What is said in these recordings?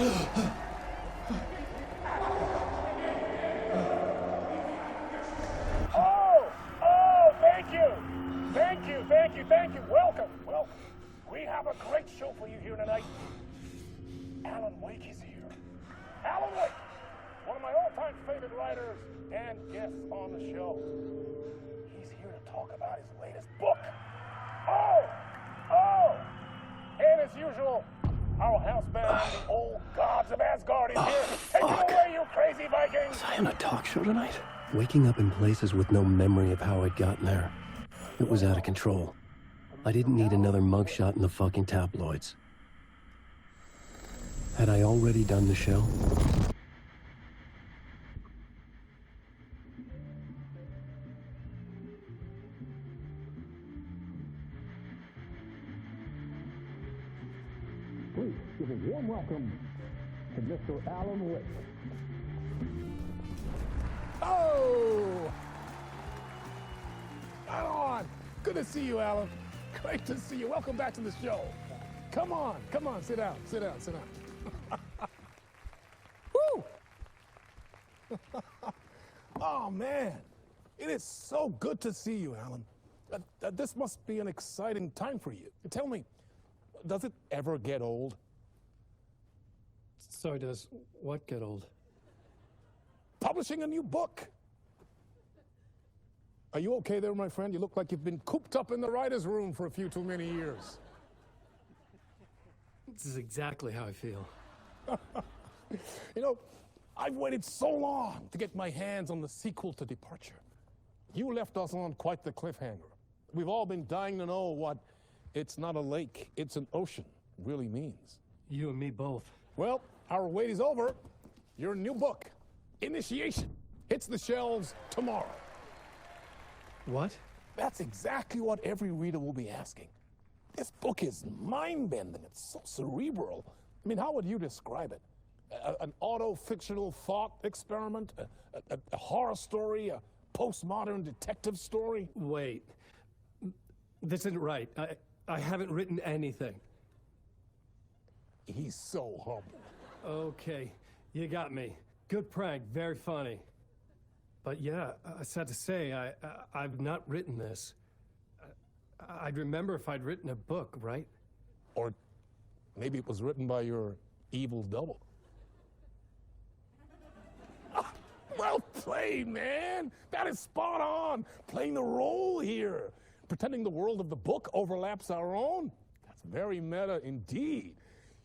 Oh, thank you. Thank you. Welcome. We have a great show for you here tonight. Alan Wake is here. Alan Wake, one of my all-time favorite writers and guests on the show. He's here to talk about his latest book. And as usual, our house band, the old gods of Asgard, is here. Take it away, you crazy Vikings! Was I on a talk show tonight? Waking up in places with no memory of how I'd gotten there. It was out of control. I didn't need another mugshot in the fucking tabloids. Had I already done the show? Please give a warm welcome to Mr. Alan Wake. Oh! Alan! Good to see you, Alan. Great to see you. Welcome back to the show. Come on, sit down. Woo! Oh, man. It is so good to see you, Alan. This must be an exciting time for you. Tell me, does it ever get old? So does what get old? Publishing a new book. Are you okay there, my friend? You look like you've been cooped up in the writer's room for a few too many years. This is exactly how I feel. You know, I've waited so long to get my hands on the sequel to Departure. You left us on quite the cliffhanger. We've all been dying to know what "it's not a lake, it's an ocean" really means. You and me both. Well, our wait is over. Your new book, Initiation, hits the shelves tomorrow. What? That's exactly what every reader will be asking. This book is mind-bending. It's so cerebral. I mean, how would you describe it? An auto-fictional thought experiment? A horror story? A postmodern detective story? Wait. This isn't right. I haven't written anything. He's so humble. Okay, you got me. Good prank, very funny. But yeah, sad to say, I've not written this. I'd remember if I'd written a book, right? Or maybe it was written by your evil double. Well played, man. That is spot on. Playing the role here. Pretending the world of the book overlaps our own. That's very meta indeed.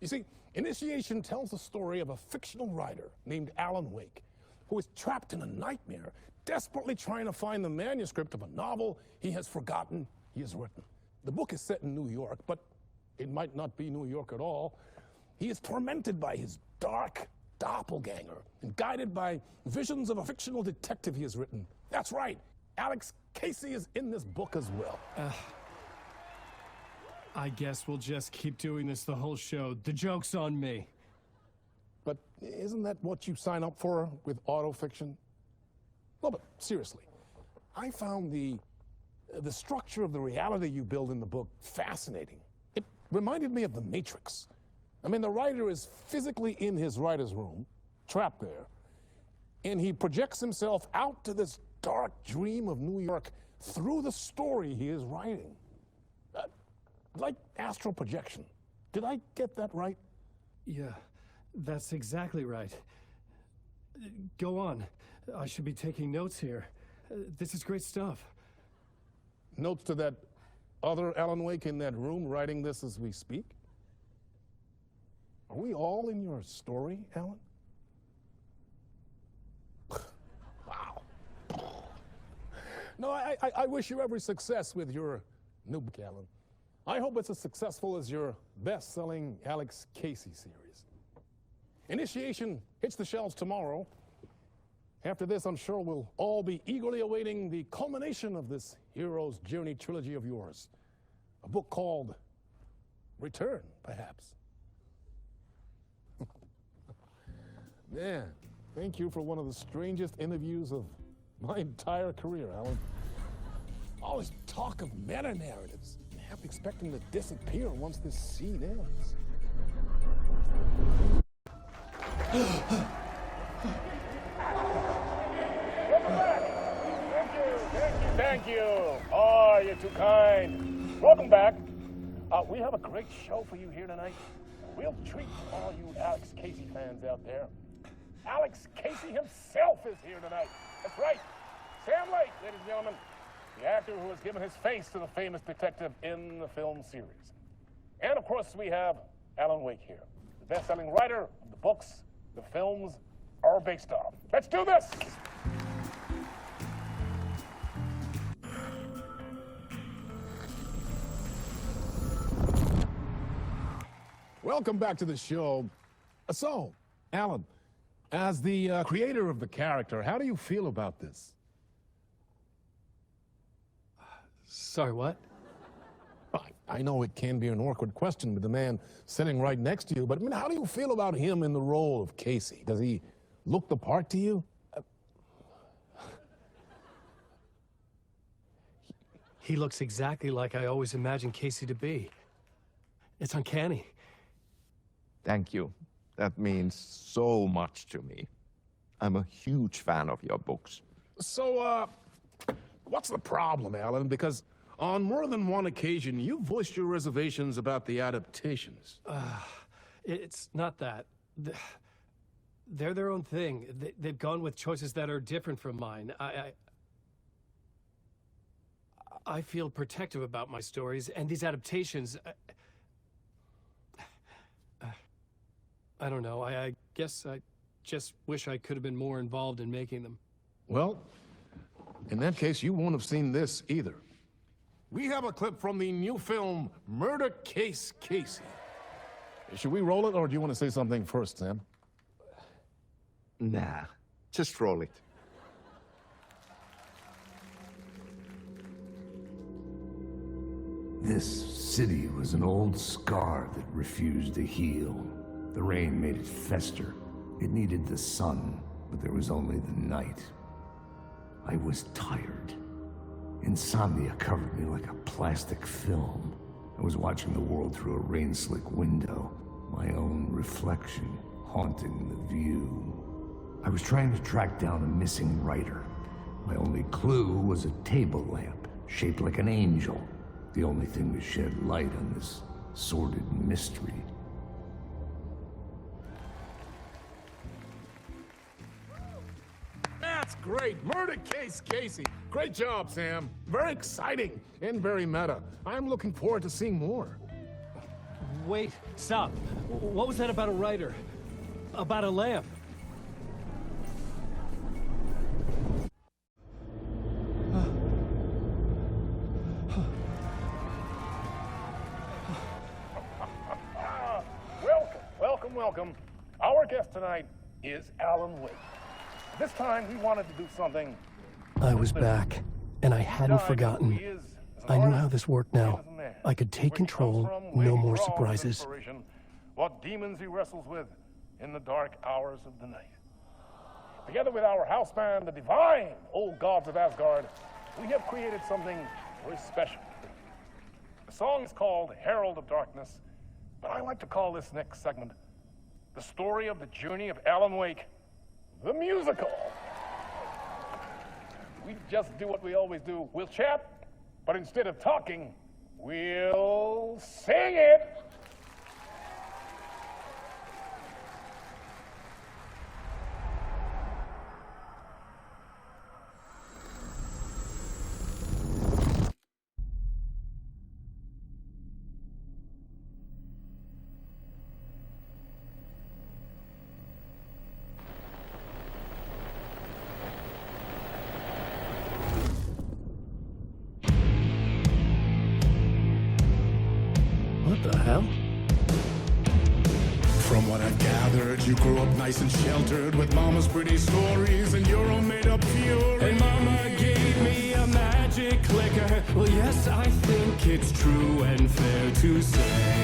You see, Initiation tells the story of a fictional writer named Alan Wake, who is trapped in a nightmare, desperately trying to find the manuscript of a novel he has forgotten he has written. The book is set in New York, but it might not be New York at all. He is tormented by his dark doppelganger and guided by visions of a fictional detective he has written. That's right, Alex Casey is in this book as well. I guess we'll just keep doing this the whole show. The joke's on me. But isn't that what you sign up for with autofiction? No, but seriously, I found the structure of the reality you build in the book fascinating. It reminded me of The Matrix. I mean, the writer is physically in his writer's room, trapped there, and he projects himself out to this dark dream of New York through the story he is writing. Like astral projection. Did I get that right? Yeah, that's exactly right. Go on. I should be taking notes here. This is great stuff. Notes to that other Alan Wake in that room writing this as we speak? Are we all in your story, Alan? Wow. No, I wish you every success with your new book, Alan. I hope it's as successful as your best-selling Alex Casey series. Initiation hits the shelves tomorrow. After this, I'm sure we'll all be eagerly awaiting the culmination of this hero's journey trilogy of yours. A book called Return, perhaps. Man, thank you for one of the strangest interviews of my entire career, Alan. All this talk of meta-narratives, half expecting to disappear once this scene ends. Thank you. Oh, you're too kind. Welcome back. We have a great show for you here tonight. A real treat for all you Alex Casey fans out there. Alex Casey himself is here tonight. That's right. Sam Lake, ladies and gentlemen. The actor who has given his face to the famous detective in the film series. And of course, we have Alan Wake here, the best-selling writer of the books the films are based on. Let's do this! Welcome back to the show. So, Alan, as the creator of the character, how do you feel about this? Sorry, what? I know it can be an awkward question with the man sitting right next to you, but I mean, how do you feel about him in the role of Casey? Does he look the part to you? He looks exactly like I always imagined Casey to be. It's uncanny. Thank you. That means so much to me. I'm a huge fan of your books. So, what's the problem, Alan? Because on more than one occasion, you voiced your reservations about the adaptations. It's not that. They're their own thing. They've gone with choices that are different from mine. I feel protective about my stories, and these adaptations... I don't know. I guess I just wish I could have been more involved in making them. Well, in that case, you won't have seen this either. We have a clip from the new film, Murder Case Casey. Should we roll it, or do you want to say something first, Sam? Nah, just roll it. This city was an old scar that refused to heal. The rain made it fester. It needed the sun, but there was only the night. I was tired. Insomnia covered me like a plastic film. I was watching the world through a rain-slick window, my own reflection haunting the view. I was trying to track down a missing writer. My only clue was a table lamp, shaped like an angel. The only thing to shed light on this sordid mystery. That's great. Murder Case Casey. Great job, Sam. Very exciting and very meta. I'm looking forward to seeing more. Wait, stop. What was that about a writer? About a lamp? Welcome. Our guest tonight is Alan Wake. This time, we wanted to do something. I was back, and I hadn't forgotten. I knew how this worked now. I could take control, no more surprises. What demons he wrestles with in the dark hours of the night. Together with our house band, the divine Old Gods of Asgard, we have created something very special. The song is called Herald of Darkness, but I like to call this next segment the story of the journey of Alan Wake, the musical. We just do what we always do. We'll chat, but instead of talking, we'll sing it. What the hell? From what I've gathered, you grew up nice and sheltered with mama's pretty stories and your own made-up fury. And Mama gave me a magic clicker. Well, yes, I think it's true and fair to say.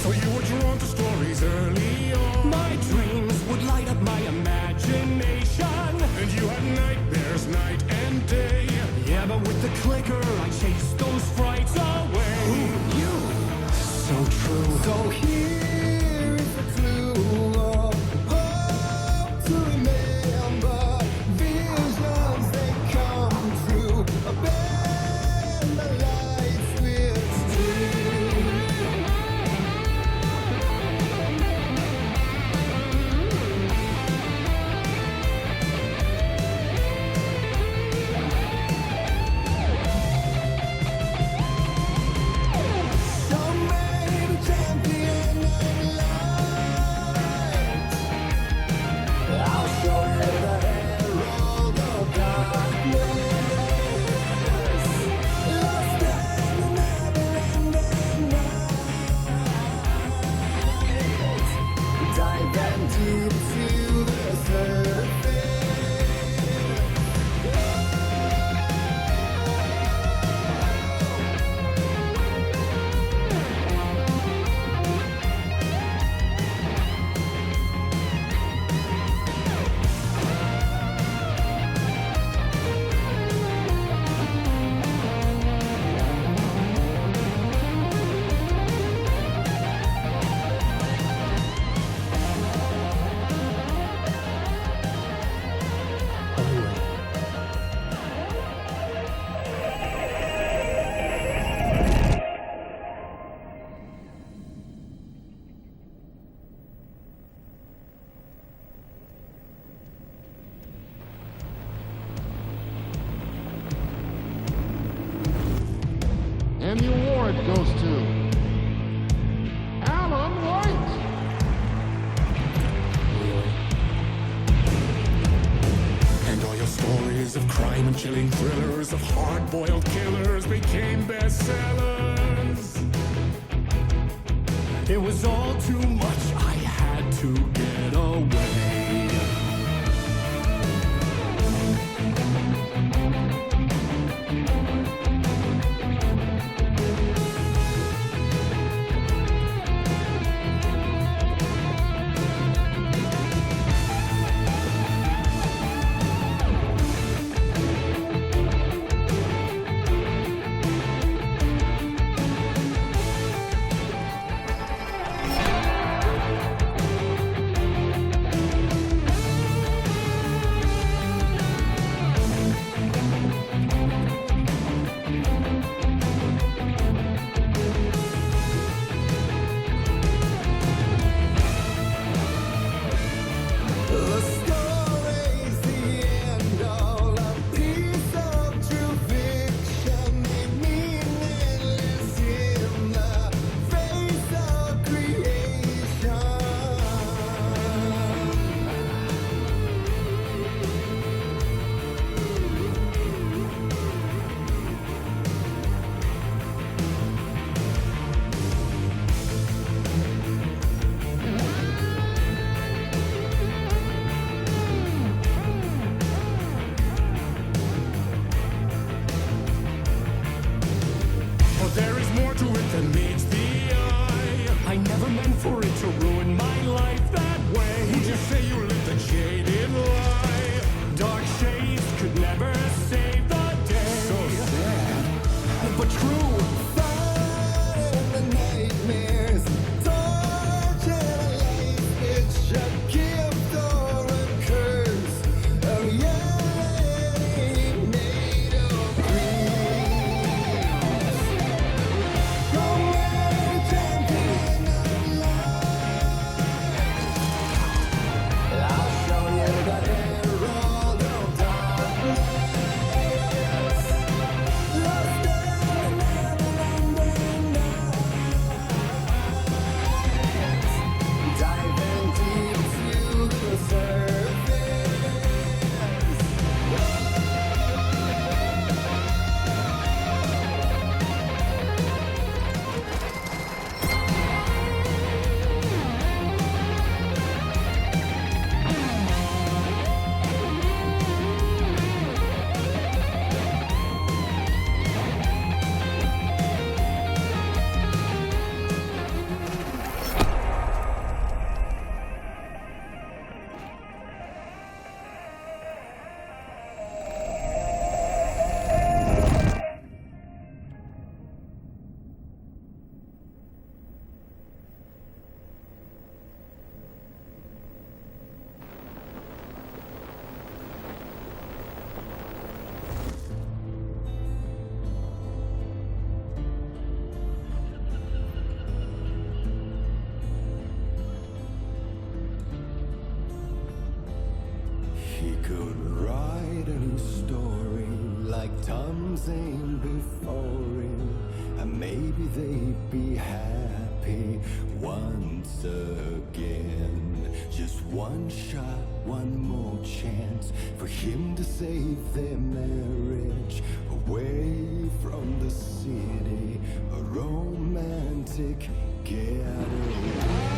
So you were drawn to stories early on. My dreams would light up my imagination. And you had nightmares night and day. Yeah, but with the clicker, I chased those frights away. You, So true. So here is a clue of hope to remember. Visions they come true. Bend the lights with steel. Some made a champion of light. I'll show you the herald of darkness. Lost in the never-ending night. Dive them deep to the surface. And the award goes to Alan White. and all your stories of crime and chilling thrillers of hard-boiled killers became bestsellers. It was all too much. I had to get away. could write a new story like Tom Zane before him, and maybe they'd be happy once again. Just one shot, one more chance for him to save their marriage away from the city, a romantic getaway.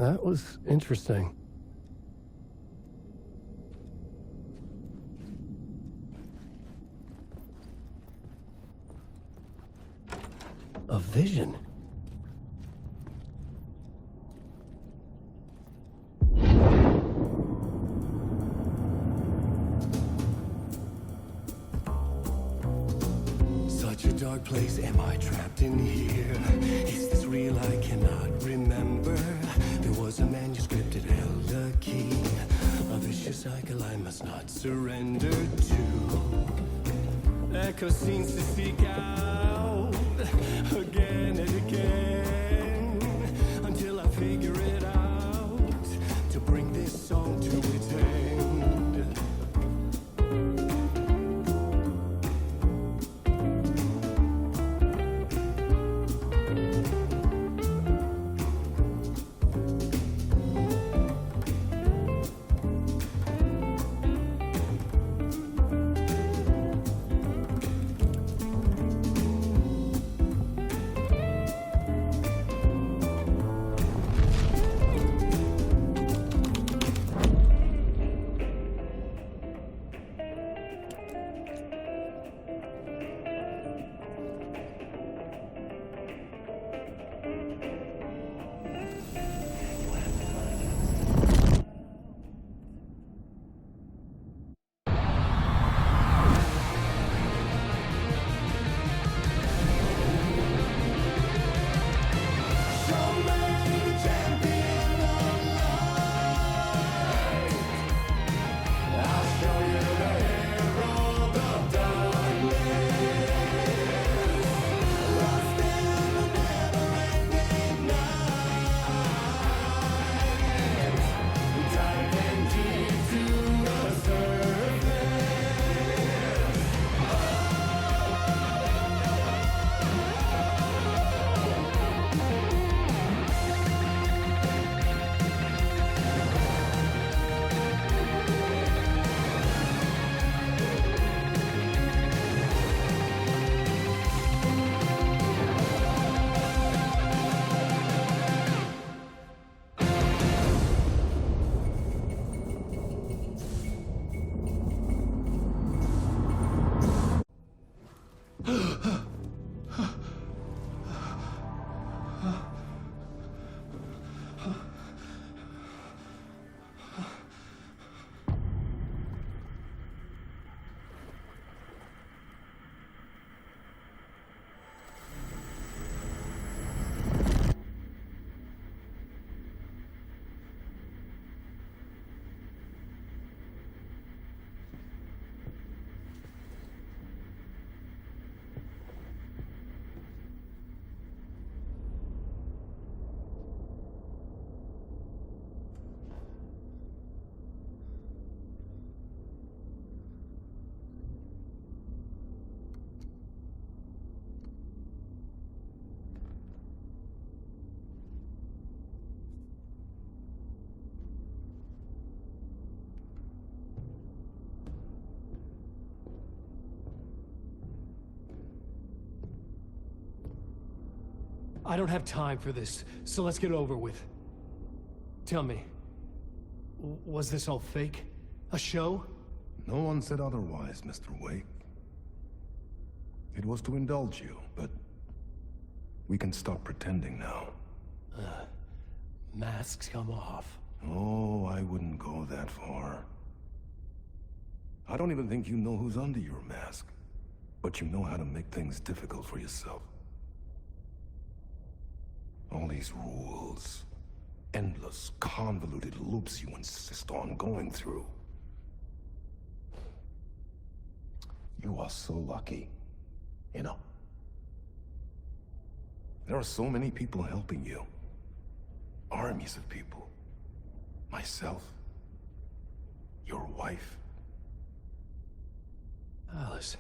That was interesting. A vision. Such a dark place, am I trapped in here? Is this real? I cannot remember. There was a manuscript, it held a key. A vicious cycle I must not surrender to. Echo seems to seek out again and again until I figure it out to bring this song to its end. I don't have time for this, so let's get over with. Tell me, was this all fake? A show? No one said otherwise, Mr. Wake. It was to indulge you, but we can stop pretending now. Masks come off. Oh, I wouldn't go that far. I don't even think you know who's under your mask, but you know how to make things difficult for yourself. All these rules, endless, convoluted loops you insist on going through. You are so lucky, you know. There are so many people helping you. Armies of people. Myself. Your wife. Alice.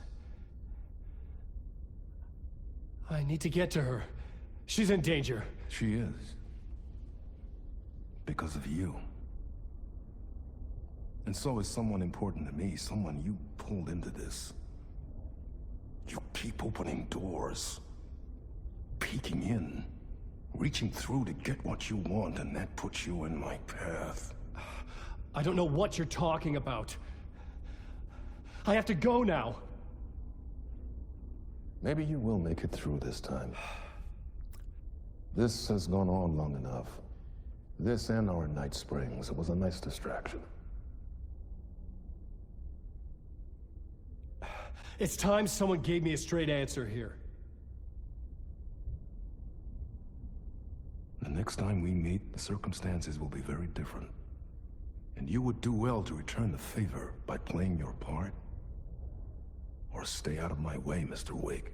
I need to get to her. She's in danger. She is. Because of you. And so is someone important to me, someone you pulled into this. You keep opening doors, peeking in, Reaching through to get what you want, and that puts you in my path. I don't know what you're talking about. I have to go now. Maybe you will make it through this time. This has gone on long enough. This and our Night Springs. It was a nice distraction. It's time someone gave me a straight answer here. The next time we meet, the circumstances will be very different. And you would do well to return the favor by playing your part. Or stay out of my way, Mr. Wake.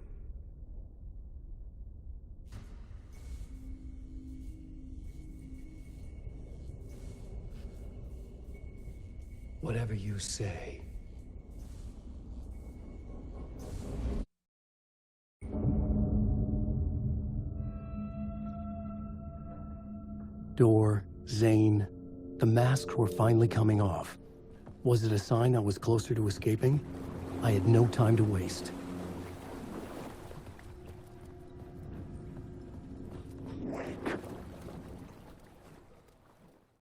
Whatever you say. Door, Zane, the masks were finally coming off. Was it a sign I was closer to escaping? I had no time to waste.